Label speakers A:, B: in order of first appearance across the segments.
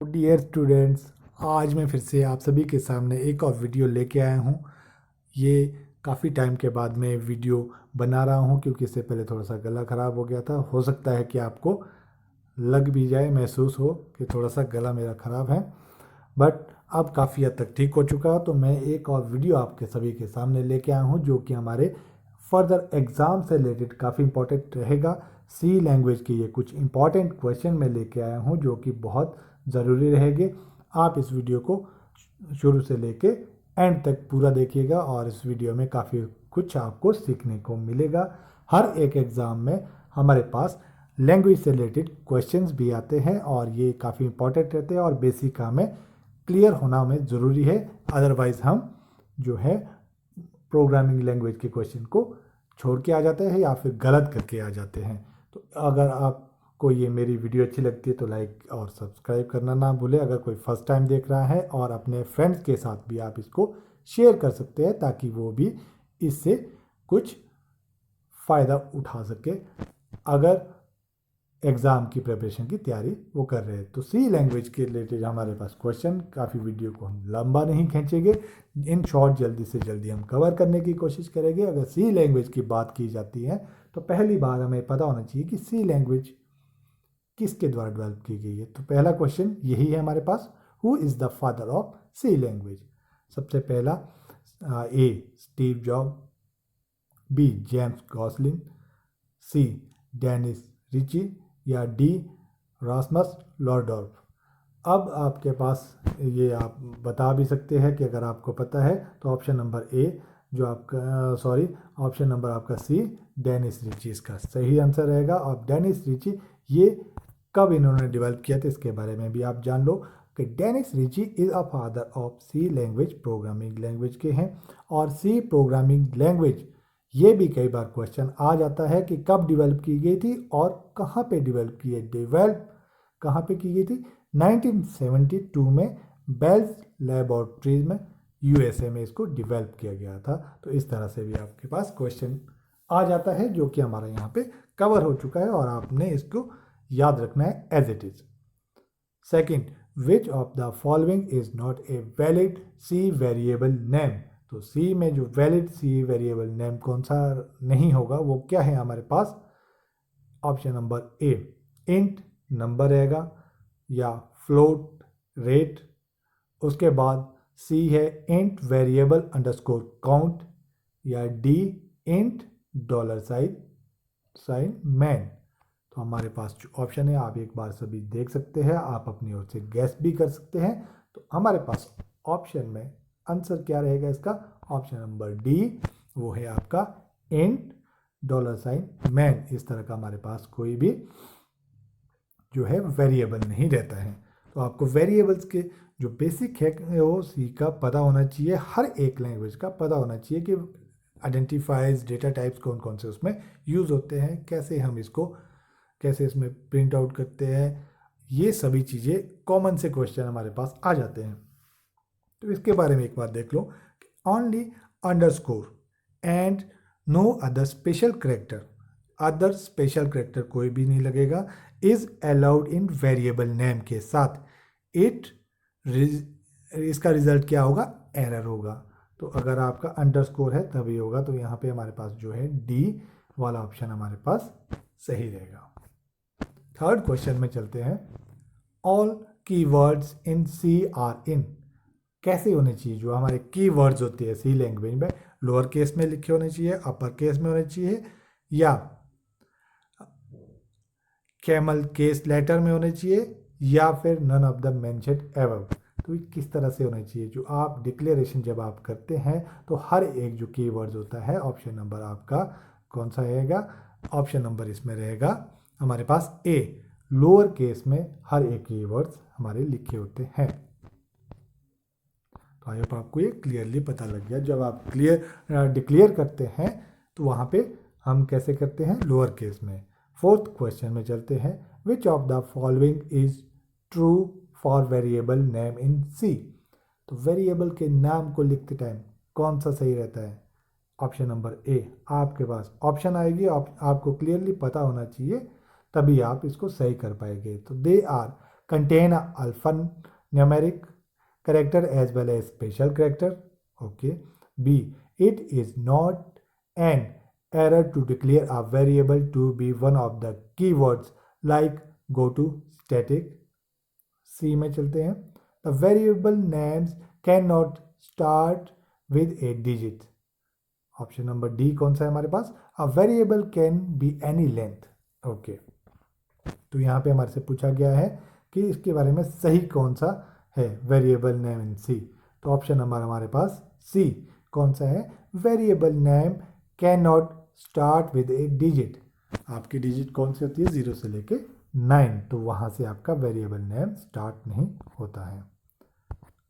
A: Dear students, आज मैं फिर से आप सभी के सामने एक और वीडियो लेके आया हूँ। ये काफ़ी टाइम के बाद मैं वीडियो बना रहा हूँ क्योंकि इससे पहले थोड़ा सा गला ख़राब हो गया था। हो सकता है कि आपको लग भी जाए, महसूस हो कि थोड़ा सा गला मेरा ख़राब है, बट अब काफ़ी हद तक ठीक हो चुका। तो मैं एक और वीडियो आपके सभी के सामने लेके आया हूँ जो कि हमारे फर्दर एग्ज़ाम से रिलेटेड काफ़ी इंपॉर्टेंट रहेगा। सी लैंग्वेज के ये कुछ इंपॉर्टेंट क्वेश्चन मैं लेके आया हूँ जो कि बहुत ज़रूरी रहेंगे। आप इस वीडियो को शुरू से लेके एंड तक पूरा देखिएगा और इस वीडियो में काफ़ी कुछ आपको सीखने को मिलेगा। हर एक एग्ज़ाम में हमारे पास लैंग्वेज से रिलेटेड क्वेश्चंस भी आते हैं और ये काफ़ी इंपॉर्टेंट रहते हैं और बेसिक हमें क्लियर होना हमें ज़रूरी है। अदरवाइज़ हम जो है प्रोग्रामिंग लैंग्वेज के क्वेश्चन को छोड़ के आ जाते हैं या फिर गलत करके आ जाते हैं। तो अगर आपको ये मेरी वीडियो अच्छी लगती है तो लाइक और सब्सक्राइब करना ना भूलें। अगर कोई फर्स्ट टाइम देख रहा है और अपने फ्रेंड्स के साथ भी आप इसको शेयर कर सकते हैं ताकि वो भी इससे कुछ फ़ायदा उठा सके अगर एग्ज़ाम की प्रिपरेशन की तैयारी वो कर रहे हैं। तो सी लैंग्वेज के रिलेटेड हमारे पास क्वेश्चन काफ़ी, वीडियो को हम लंबा नहीं खींचेंगे, इन शॉर्ट जल्दी से जल्दी हम कवर करने की कोशिश करेंगे। अगर सी लैंग्वेज की बात की जाती है तो पहली बार हमें पता होना चाहिए कि सी लैंग्वेज किसके द्वारा डेवलप की गई है। तो पहला क्वेश्चन यही है हमारे पास, who is the father of C language. सबसे पहला A Steve Job, B James Gosling, C Dennis Ritchie या डी रासमस लॉर्डॉर्फ। अब आपके पास ये आप बता भी सकते हैं कि अगर आपको पता है तो ऑप्शन नंबर ए जो आपका ऑप्शन नंबर आपका सी डेनिस रिची इसका सही आंसर रहेगा। और डेनिस रिची ये कब इन्होंने डेवलप किया था इसके बारे में भी आप जान लो कि Dennis Ritchie is a father of C language, programming language के हैं। और सी प्रोग्रामिंग लैंग्वेज ये भी कई बार क्वेश्चन आ जाता है कि कब डेवलप की गई थी और कहाँ पे डेवलप की है। डेवलप कहाँ पे की गई थी? 1972 में बेल्स लेबोरेटरीज में यूएसए में इसको डेवलप किया गया था। तो इस तरह से भी आपके पास क्वेश्चन आ जाता है जो कि हमारा यहाँ पे कवर हो चुका है और आपने इसको याद रखना है as it is. Second, which of the following is not a valid C variable name. तो सी में जो वैलिड सी वेरिएबल नेम कौन सा नहीं होगा वो क्या है हमारे पास? Option number A int number रहेगा या फ्लोट रेट। उसके बाद सी है इंट वेरिएबल अंडरस्कोर काउंट या D int dollar sign man. तो हमारे पास जो ऑप्शन है आप एक बार सभी देख सकते हैं, आप अपनी ओर से गैस भी कर सकते हैं। तो हमारे पास ऑप्शन में आंसर क्या रहेगा इसका? ऑप्शन नंबर डी वो है आपका इंट डॉलर साइन मैन। इस तरह का हमारे पास कोई भी जो है वेरिएबल नहीं रहता है। तो आपको वेरिएबल्स के जो बेसिक है वो सी का पता होना चाहिए, हर एक लैंग्वेज का पता होना चाहिए कि आइडेंटिफाइज डेटा टाइप्स कौन कौन से उसमें यूज़ होते हैं, कैसे इसमें प्रिंट आउट करते हैं। ये सभी चीज़ें कॉमन से क्वेश्चन हमारे पास आ जाते हैं। तो इसके बारे में एक बार देख लो, only underscore and no other special character, other special character कोई भी नहीं लगेगा, is allowed in variable name के साथ। इट इसका रिजल्ट क्या होगा? एरर होगा। तो अगर आपका अंडरस्कोर है तभी होगा। तो यहाँ पे हमारे पास जो है डी वाला ऑप्शन हमारे पास सही रहेगा। थर्ड क्वेश्चन में चलते हैं। All keywords in C are in, कैसे होने चाहिए? जो हमारे कीवर्ड्स होते हैं सी लैंग्वेज में, लोअर केस में लिखे होने चाहिए, अपर केस में होने चाहिए या कैमल केस लेटर में होने चाहिए या फिर none of the mentioned above. तो किस तरह से होना चाहिए? जो आप डिक्लेरेशन जब आप करते हैं तो हर एक जो कीवर्ड्स होता है, ऑप्शन नंबर आपका कौन सा रहेगा? ऑप्शन नंबर इसमें रहेगा हमारे पास ए, लोअर केस में हर एक कीवर्ड्स हमारे लिखे होते हैं। तो आई होप आपको ये क्लियरली पता लग गया। जब आप डिक्लेयर करते हैं तो वहाँ पे हम कैसे करते हैं? लोअर केस में। फोर्थ क्वेश्चन में चलते हैं। Which of the following is true for variable name in C. तो वेरिएबल के नाम को लिखते टाइम कौन सा सही रहता है? ऑप्शन नंबर ए। आपके पास ऑप्शन आएगी, आपको क्लियरली पता होना चाहिए तभी आप इसको सही कर पाएंगे। तो they are contain a alphanumeric character as well as special character. Okay. B, it is not an error to declare a variable to be one of the keywords like go to static. C में चलते हैं. The variable names cannot start with a digit. Option number D कौन सा है हमारे पास? A variable can be any length. Okay, तो यहाँ पे हमारे से पूछा गया है कि इसके बारे में सही कौन सा है वेरिएबल नेम इन सी. तो ऑप्शन नंबर हमारे पास सी कौन सा है? Variable name can not start with A digit. आपकी डिजिट कौन सी होती है? 0 से लेके 9, तो वहाँ से आपका वेरिएबल नेम स्टार्ट नहीं होता है.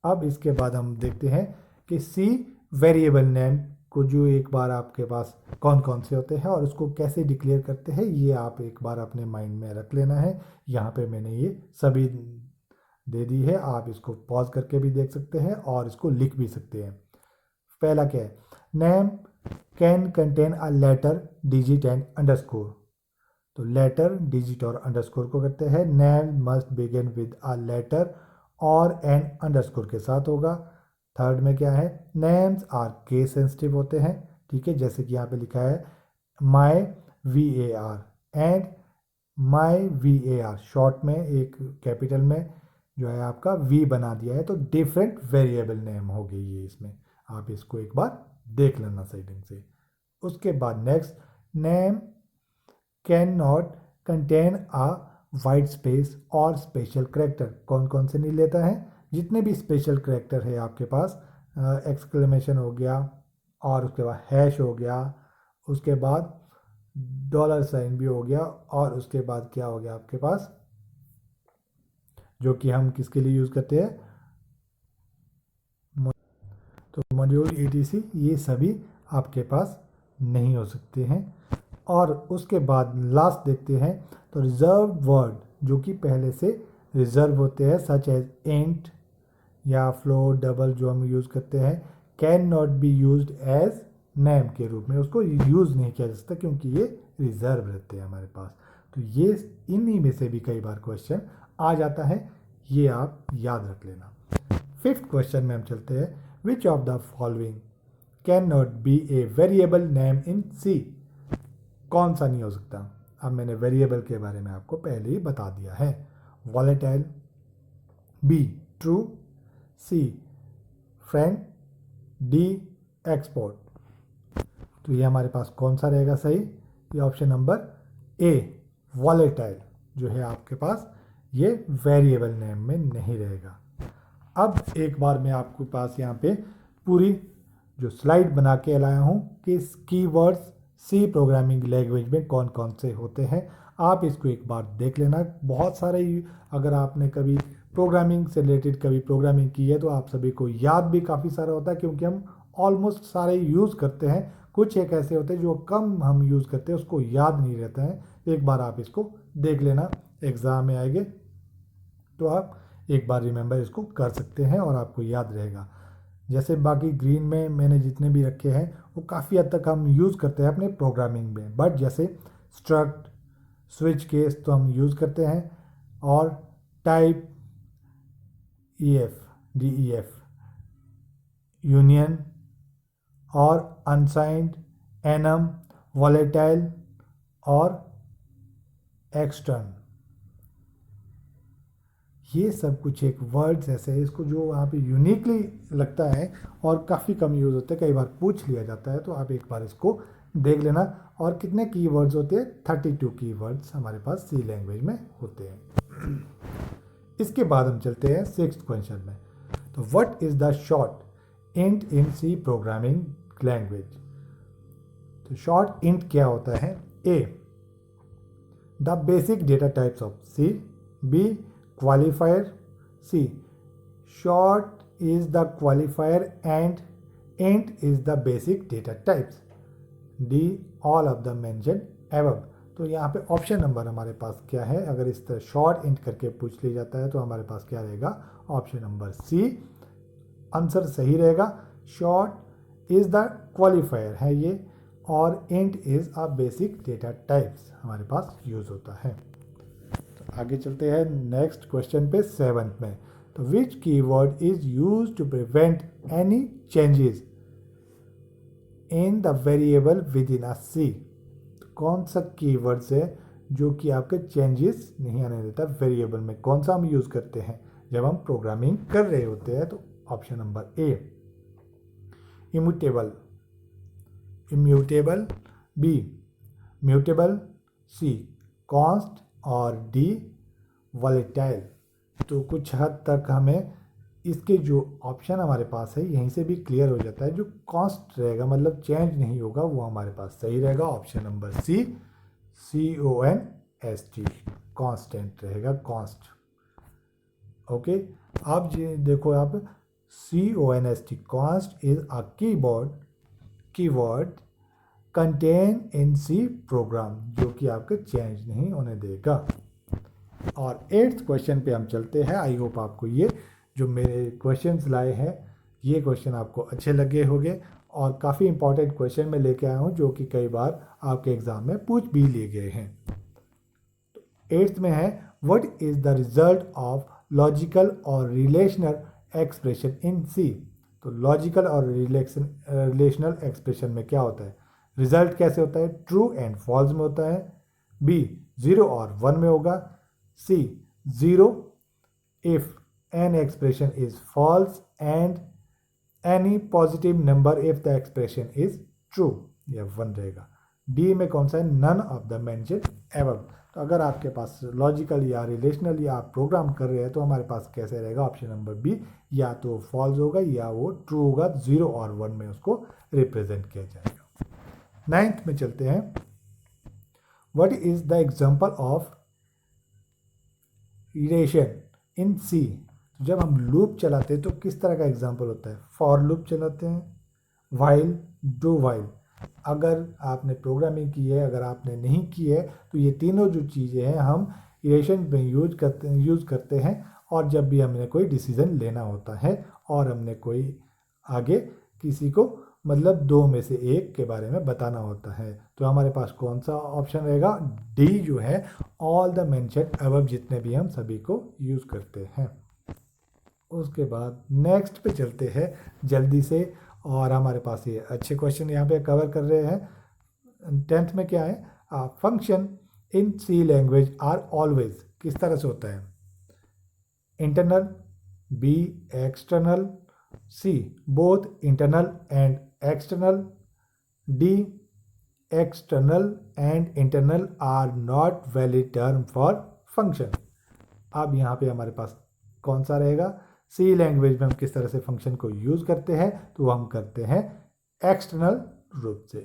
A: अब इसके बाद हम देखते हैं कि सी वेरिएबल नेम को जो एक बार आपके पास कौन कौन से होते हैं और उसको कैसे डिक्लेयर करते हैं, ये आप एक बार अपने माइंड में रख लेना है. यहाँ पे मैंने ये सभी दे दी है, आप इसको पॉज करके भी देख सकते हैं और इसको लिख भी सकते हैं. पहला क्या है? Name can contain a letter, digit and underscore. तो लेटर, डिजिट और अंडरस्कोर को करते हैं. Name must begin with a letter और एन अंडरस्कोर के साथ होगा. थर्ड में क्या है? नेम्स आर केस सेंसिटिव होते हैं. ठीक है, जैसे कि यहाँ पे लिखा है माई VAR and my VAR short में एक कैपिटल में जो है आपका V बना दिया है, तो डिफरेंट वेरिएबल नेम हो गई ये. इसमें आप इसको एक बार देख लेना सही ढंग से. उसके बाद next, name can not contain a white space और स्पेशल करेक्टर. कौन कौन से नहीं लेता है? जितने भी स्पेशल करेक्टर है आपके पास, एक्सक्लेमेशन हो गया और उसके बाद हैश हो गया, उसके बाद डॉलर साइन भी हो गया और उसके बाद क्या हो गया आपके पास, जो कि हम किसके लिए यूज़ करते हैं? तो मॉड्यूल ETC, ये सभी आपके पास नहीं हो सकते हैं. और उसके बाद लास्ट देखते हैं, तो रिजर्व वर्ड जो कि पहले से रिजर्व होते हैं, सच एज इंट या फ्लोट, डबल जो हम यूज़ करते हैं, can not be used as name के रूप में उसको यूज़ नहीं किया जा सकता क्योंकि ये रिजर्व रहते हैं हमारे पास. तो ये इन्हीं में से भी कई बार क्वेश्चन आ जाता है, ये आप याद रख लेना. फिफ्थ क्वेश्चन में हम चलते हैं. Which of the following can not be a variable name in C. कौन सा नहीं हो सकता? अब मैंने वेरिएबल के बारे में आपको पहले ही बता दिया है. Volatile, B true, C friend, D export. तो ये हमारे पास कौन सा रहेगा सही? ये ऑप्शन नंबर ए वॉलेटाइल जो है आपके पास, ये वेरिएबल नेम में नहीं रहेगा. अब एक बार मैं आपके पास यहाँ पे पूरी जो स्लाइड बना के लाया हूँ कि कीवर्ड्स सी प्रोग्रामिंग लैंग्वेज में कौन कौन से होते हैं. आप इसको एक बार देख लेना. बहुत सारे, अगर आपने कभी प्रोग्रामिंग से रिलेटेड कभी प्रोग्रामिंग की है तो आप सभी को याद भी काफ़ी सारा होता है क्योंकि हम ऑलमोस्ट सारे यूज़ करते हैं. कुछ एक ऐसे होते हैं जो कम हम यूज़ करते हैं, उसको याद नहीं रहता है. एक बार आप इसको देख लेना, एग्ज़ाम में आएंगे तो आप एक बार रिमेंबर इसको कर सकते हैं और आपको याद रहेगा. जैसे बाकी ग्रीन में मैंने जितने भी रखे हैं वो काफ़ी हद तक हम यूज़ करते हैं अपने प्रोग्रामिंग में. बट जैसे स्ट्रक्ट, स्विच केस तो हम यूज़ करते हैं, और टाइप, DEF, यूनियन और अनसाइंड, एनम, वॉलेटाइल और एक्सटर्न, ये सब कुछ एक वर्ड्स ऐसे है इसको जो वहाँ पे यूनिकली लगता है और काफ़ी कम यूज़ होते हैं, कई बार पूछ लिया जाता है. तो आप एक बार इसको देख लेना. और कितने कीवर्ड्स होते हैं? 32 कीवर्ड्स हमारे पास सी लैंग्वेज में होते हैं. इसके बाद हम चलते हैं सिक्स्थ क्वेश्चन में. तो what is the short int in C programming language. तो शॉर्ट इंट क्या होता है? A the basic data types of C, B qualifier, C short is the qualifier and int is the basic data types, D all of the mentioned above. तो यहाँ पे option number हमारे पास क्या है? अगर इस तरह शॉर्ट इंट करके पूछ लिया जाता है तो हमारे पास क्या रहेगा? ऑप्शन नंबर सी आंसर सही रहेगा. शॉर्ट इज द क्वालिफायर है ये, और int is a basic data types हमारे पास यूज होता है. आगे चलते हैं नेक्स्ट क्वेश्चन पे 7th में। तो which keyword is use to prevent any changes in the variable within a C. कौन सा कीवर्ड्स है जो कि आपके चेंजेस नहीं आने देता वेरिएबल में? कौन सा हम यूज करते हैं जब हम प्रोग्रामिंग कर रहे होते हैं? तो option number A immutable, immutable, B mutable, C const और डी वॉलेटाइल। तो कुछ हद तक हमें इसके जो ऑप्शन हमारे पास है यहीं से भी क्लियर हो जाता है। जो कॉन्स्ट रहेगा मतलब चेंज नहीं होगा वो हमारे पास सही रहेगा। Option number C CONST constant रहेगा, कॉन्स्ट। ओके, अब ये देखो आप CONST const is a keyword contain in C program, जो कि आपके चेंज नहीं होने देगा। और 8th क्वेश्चन पे हम चलते हैं। आई होप आपको ये जो मेरे क्वेश्चंस लाए हैं ये क्वेश्चन आपको अच्छे लगे होंगे और काफ़ी इंपॉर्टेंट क्वेश्चन मैं लेके आया हूँ जो कि कई बार आपके एग्जाम में पूछ भी लिए गए हैं। तो 8th में है what is the result of logical और रिलेशनल एक्सप्रेशन इन सी। तो लॉजिकल और रिलेशनल एक्सप्रेशन में क्या होता है? रिजल्ट कैसे होता है? ट्रू एंड फॉल्स में होता है, बी 0 और 1 में होगा, सी 0 if an expression is false and any positive number if the expression is true, यह 1 रहेगा। डी में कौन सा है? None of the mentioned above. तो अगर आपके पास लॉजिकल या रिलेशनल या आप प्रोग्राम कर रहे हैं तो हमारे पास कैसे रहेगा? ऑप्शन नंबर बी, या तो फॉल्स होगा या वो ट्रू होगा, 0 और 1 में उसको रिप्रेजेंट किया जाएगा। 9th में चलते हैं। What is the example of iteration in C. तो जब हम लूप चलाते हैं तो किस तरह का एग्जांपल होता है? फॉर लूप चलाते हैं, वाइल, डू वाइल। अगर आपने प्रोग्रामिंग की है, अगर आपने नहीं की है तो ये तीनों जो चीज़ें हैं हम इरेशन में यूज़ करते हैं और जब भी हमने कोई डिसीजन लेना होता है और हमने कोई आगे किसी को मतलब 2 में से एक के बारे में बताना होता है। तो हमारे पास कौन सा ऑप्शन रहेगा? डी जो है ऑल द मेंशन्ड अबव, जितने भी हम सभी को यूज़ करते हैं। उसके बाद नेक्स्ट पे चलते हैं जल्दी से और हमारे पास ये अच्छे क्वेश्चन यहाँ पे कवर कर रहे हैं। 10th में क्या है? Function in C language are always किस तरह से होता है? Internal, B external, C both internal and external, D external and internal are not valid term for function. अब यहाँ पे हमारे पास कौन सा रहेगा? सी लैंग्वेज में हम किस तरह से फंक्शन को यूज करते हैं? तो हम करते हैं एक्सटर्नल रूप से।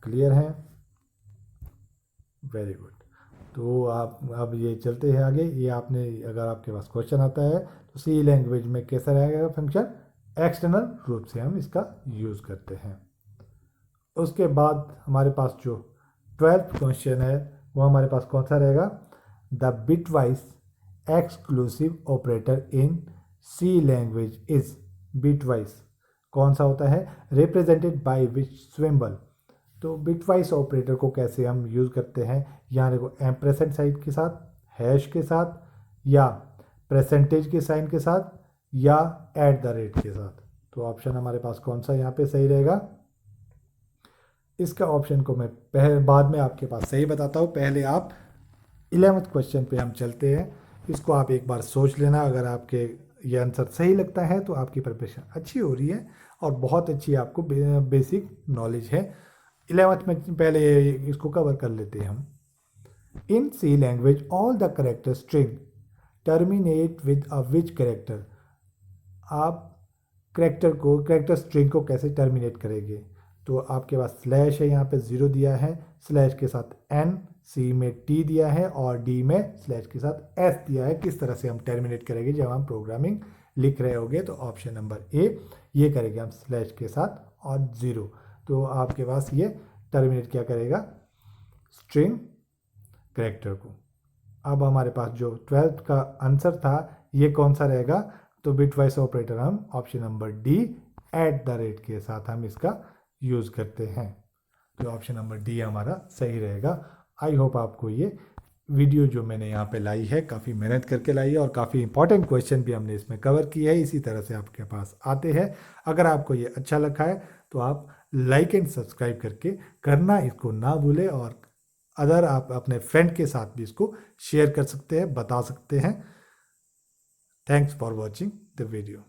A: क्लियर है? Very good. तो आप अब ये चलते हैं आगे। ये आपने अगर आपके पास क्वेश्चन आता है तो सी लैंग्वेज में कैसा रहेगा फंक्शन? एक्सटर्नल रूप से हम इसका यूज करते हैं। उसके बाद हमारे पास जो 12th क्वेश्चन है वो हमारे पास कौन सा रहेगा? The bitwise exclusive operator in C language is. Bitwise कौन सा होता है? Represented by which symbol. तो बिटवाइज ऑपरेटर को कैसे हम यूज़ करते हैं? यहाँ देखो एम्परसेंड साइन के साथ, हैश के साथ, या परसेंटेज के साइन के साथ, या एट द रेट के साथ। तो ऑप्शन हमारे पास कौन सा यहाँ पे सही रहेगा? इसका ऑप्शन को मैं बाद में आपके पास सही बताता हूँ। पहले आप 11th क्वेश्चन पे हम चलते हैं। इसको आप एक बार सोच लेना। अगर आपके ये आंसर सही लगता है तो आपकी प्रिपरेशन अच्छी हो रही है और बहुत अच्छी आपको बेसिक नॉलेज है। 11th में पहले इसको कवर कर लेते हैं हम। In C language all the character string terminate with a which character. आप करेक्टर स्ट्रिंग को कैसे टर्मिनेट करेंगे? तो आपके पास स्लैश है, यहाँ पे 0 दिया है, स्लैश के साथ एन, सी में टी दिया है और डी में स्लैश के साथ एस दिया है। किस तरह से हम टर्मिनेट करेंगे जब हम प्रोग्रामिंग लिख रहे होंगे? तो ऑप्शन नंबर ए ये करेंगे हम स्लैश के साथ और 0। तो आपके पास ये टर्मिनेट क्या करेगा? स्ट्रिंग करेक्टर को। अब हमारे पास जो 12th का आंसर था ये कौन सा रहेगा? तो बिटवाइज ऑपरेटर हम option number D at the rate के साथ हम इसका यूज़ करते हैं। तो ऑप्शन नंबर डी हमारा सही रहेगा। आई होप आपको ये वीडियो जो मैंने यहाँ पे लाई है काफ़ी मेहनत करके लाई है और काफ़ी इंपॉर्टेंट क्वेश्चन भी हमने इसमें कवर किया है, इसी तरह से आपके पास आते हैं। अगर आपको ये अच्छा लगा है तो आप लाइक एंड सब्सक्राइब करके करना इसको ना भूलें, और अदर आप अपने फ्रेंड के साथ भी इसको शेयर कर सकते हैं, बता सकते हैं। Thanks for watching the video.